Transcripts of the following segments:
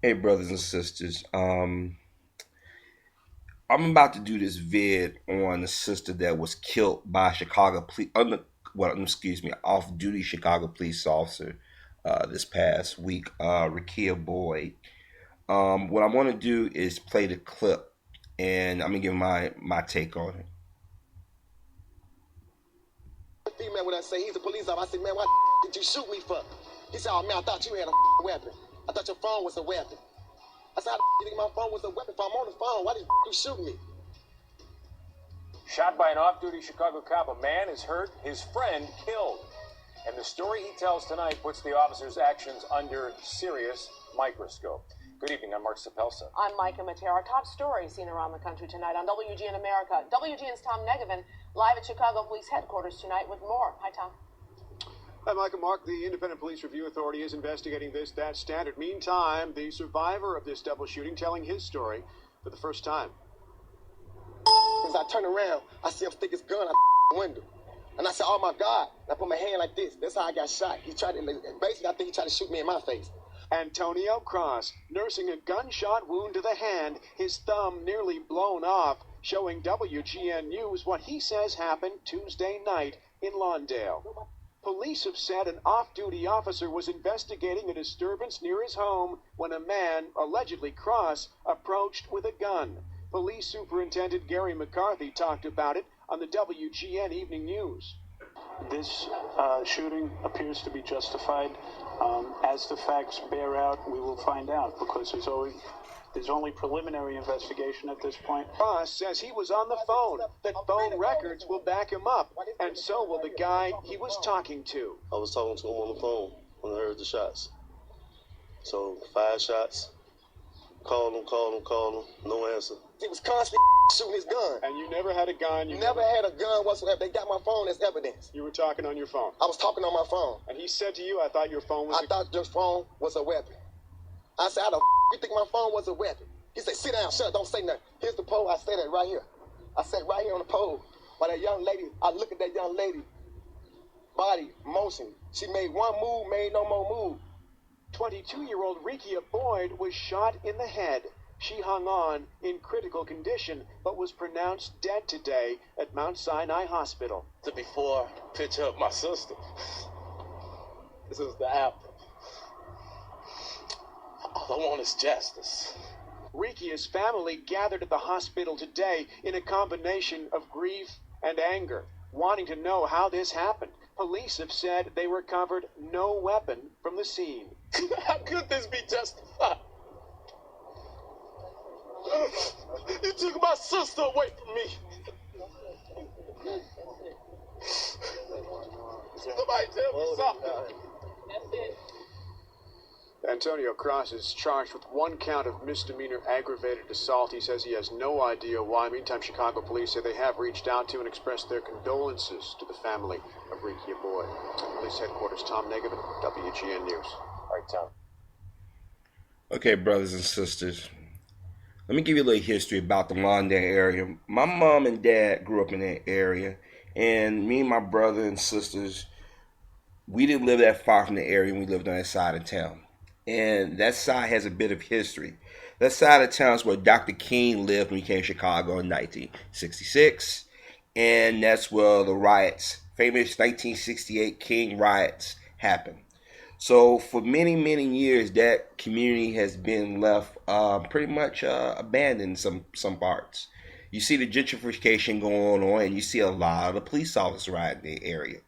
Hey, brothers and sisters. I'm about to do this vid on the sister that was killed by Chicago police, excuse me, off-duty Chicago police officer this past week, Rekia Boyd. What I want to do is play the clip, and I'm gonna give my take on it. Female, when I say he's a police officer, I said, man, why did you shoot me for? He said, oh man, I thought you had a weapon. I thought your phone was a weapon. I said, how you think my phone was a weapon? If I'm on the phone, why did you shoot me? Shot by an off-duty Chicago cop, a man is hurt, his friend killed. And the story he tells tonight puts the officer's actions under serious microscope. Good evening, I'm Mark Sapelsa. I'm Micah Matera. Top stories seen around the country tonight on WGN America. WGN's Tom Negevin live at Chicago Police Headquarters tonight with more. Hi, Tom. Hi, Micah. Mark, the Independent Police Review Authority is investigating that standard. Meantime, the survivor of this double shooting telling his story for the first time. As I turn around, I see him stick his gun out the window. And I said, oh my God. And I put my hand like this. That's how I got shot. He tried to, basically, I think he tried to shoot me in my face. Antonio Cross, nursing a gunshot wound to the hand, his thumb nearly blown off, showing WGN News what he says happened Tuesday night in Lawndale. Police have said an off-duty officer was investigating a disturbance near his home when a man, allegedly Cross, approached with a gun. Police Superintendent Gary McCarthy talked about it on the WGN Evening News. This shooting appears to be justified. As the facts bear out, we will find out, because there's only preliminary investigation at this point. Cross says he was on the phone, that phone records will back him up, and so will the guy he was talking to. I was talking to him on the phone when I heard the shots. So 5 shots, called him, no answer. He was constantly shooting his gun. And you never had a gun? You never had a gun whatsoever. They got my phone as evidence. You were talking on your phone? I was talking on my phone. And he said to you, I thought your phone was I thought your phone was a weapon. I said, how the you think my phone was a weapon? He said, sit down, shut up, don't say nothing. Here's the pole, I stayed at right here. I sat right here on the pole. While that young lady, I look at that young lady, body, motion. She made one move, made no more move. 22-year-old Rekia Boyd was shot in the head. She hung on in critical condition, but was pronounced dead today at Mount Sinai Hospital. Before I pitch up my sister, this is the after. All I want is justice. Rekia's family gathered at the hospital today in a combination of grief and anger, wanting to know how this happened. Police have said they recovered no weapon from the scene. How could this be justified? You took my sister away from me. Somebody tell me something. Antonio Cross is charged with 1 count of misdemeanor aggravated assault. He says he has no idea why. Meantime, Chicago police say they have reached out to and expressed their condolences to the family of Rekia Boyd. Police headquarters, Tom Negevin, WGN News. All right, Tom. Okay, brothers and sisters. Let me give you a little history about the Lawndale area. My mom and dad grew up in that area, and me and my brother and sisters, we didn't live that far from the area, and we lived on that side of town. And that side has a bit of history. That side of town is where Dr. King lived when he came to Chicago in 1966, and that's where the riots, famous 1968 King riots, happened. So for many, many years, that community has been left pretty much abandoned in some parts. You see the gentrification going on, and you see a lot of the police officers around the area.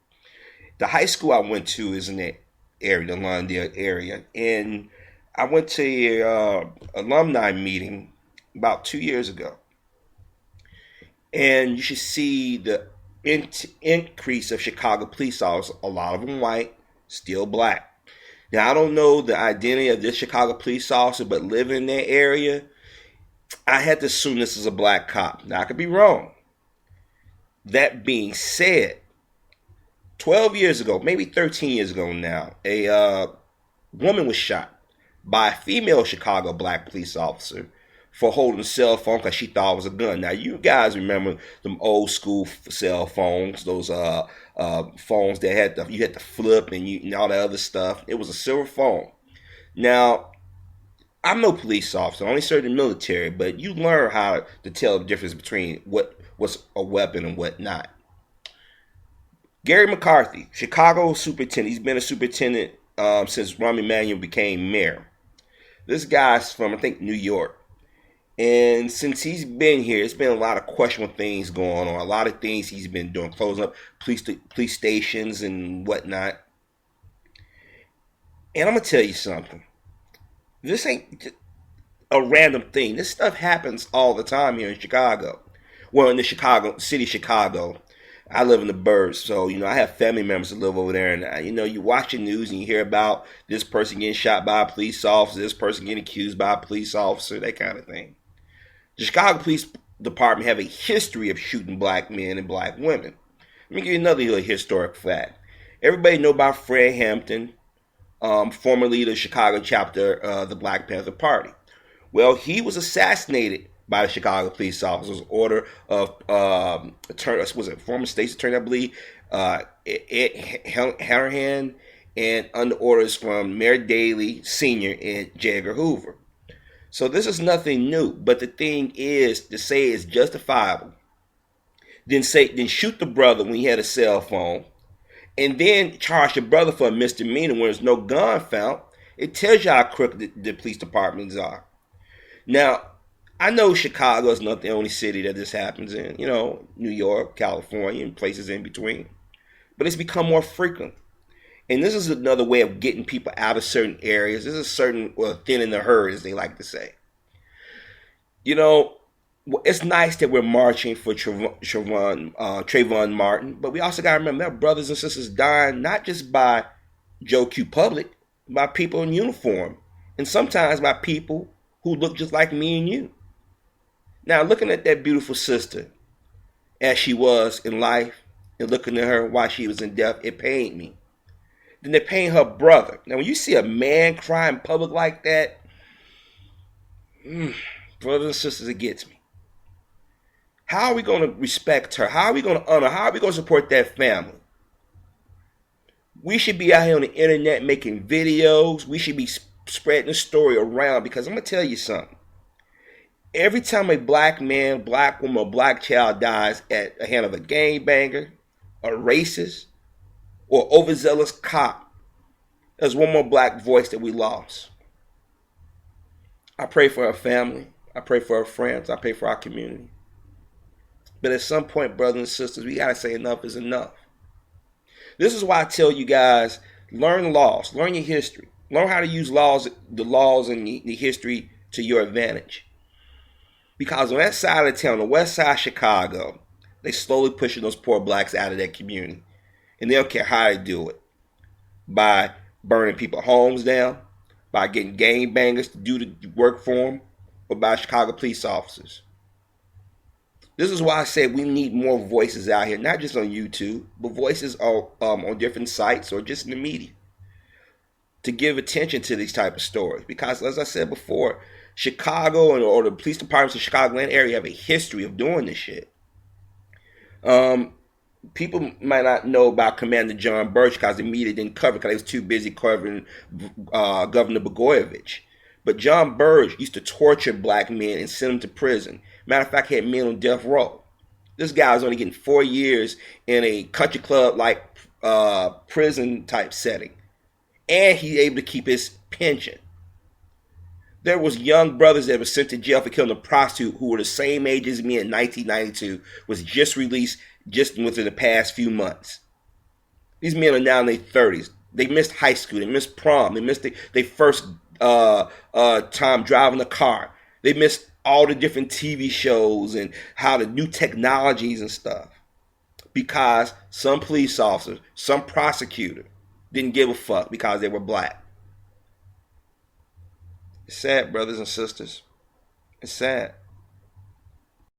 The high school I went to is in that area, the Lawndale area, and I went to a alumni meeting about 2 years ago. And you should see the increase of Chicago police officers, a lot of them white, still black. Now, I don't know the identity of this Chicago police officer, but living in that area, I had to assume this is a black cop. Now, I could be wrong. That being said, 12 years ago, maybe 13 years ago now, a woman was shot by a female Chicago black police officer for holding a cell phone because she thought it was a gun. Now, you guys remember them old school cell phones, those phones that you had to flip and all that other stuff. It was a silver phone. Now, I'm no police officer. I only served in the military, but you learn how to tell the difference between what's a weapon and what not. Gary McCarthy, Chicago superintendent. He's been a superintendent since Rahm Emanuel became mayor. This guy's from, I think, New York. And since he's been here, it's been a lot of questionable things going on. A lot of things he's been doing, closing up police stations and whatnot. And I'm going to tell you something. This ain't a random thing. This stuff happens all the time here in Chicago. Well, in the city of Chicago. I live in the burbs, so, I have family members that live over there. And, you watch the news and you hear about this person getting shot by a police officer, this person getting accused by a police officer, that kind of thing. The Chicago Police Department have a history of shooting black men and black women. Let me give you another historic fact. Everybody know about Fred Hampton, former leader of the Chicago chapter of the Black Panther Party. Well, he was assassinated by the Chicago police officers, order of former state's attorney, I believe, Ed Hanrahan, and under orders from Mayor Daley Sr. and J. Edgar Hoover. So this is nothing new, but the thing is to say it's justifiable. Then shoot the brother when he had a cell phone, and then charge the brother for a misdemeanor when there's no gun found. It tells you how crooked the police departments are. Now, I know Chicago is not the only city that this happens in. New York, California, and places in between. But it's become more frequent. And this is another way of getting people out of certain areas. This is thinning the herd, as they like to say. It's nice that we're marching for Trayvon Martin, but we also got to remember that brothers and sisters dying not just by Joe Q. Public, by people in uniform, and sometimes by people who look just like me and you. Now, looking at that beautiful sister as she was in life and looking at her while she was in death, it pained me. Then they pain her brother. Now, when you see a man cry in public like that, brothers and sisters, it gets me. How are we going to respect her? How are we going to honor her? How are we going to support that family? We should be out here on the internet making videos. We should be spreading the story around, because I'm going to tell you something. Every time a black man, black woman, or black child dies at the hand of a gangbanger, a racist, or overzealous cop, there's one more black voice that we lost. I pray for our family. I pray for our friends. I pray for our community. But at some point, brothers and sisters, we got to say enough is enough. This is why I tell you guys, learn laws, learn your history. Learn how to use the laws and the history to your advantage. Because on that side of town, the west side of Chicago, they slowly pushing those poor blacks out of that community. And they don't care how they do it. By burning people's homes down, by getting gangbangers to do the work for them, or by Chicago police officers. This is why I say we need more voices out here, not just on YouTube, but voices on different sites or just in the media, to give attention to these type of stories. Because as I said before, Chicago or the police departments in the Chicagoland area have a history of doing this shit. People might not know about Commander John Birch because the media didn't cover it because they was too busy covering Governor Blagojevich. But John Birch used to torture black men and send them to prison. Matter of fact, he had men on death row. This guy was only getting 4 years in a country club like prison type setting. And he able to keep his pension. There was young brothers that were sent to jail for killing a prostitute who were the same age as me in 1992, was just released just within the past few months. These men are now in their 30s. They missed high school. They missed prom. They missed their first time driving a car. They missed all the different TV shows and how the new technologies and stuff. Because some police officer, some prosecutor didn't give a fuck because they were black. It's sad, brothers and sisters. It's sad.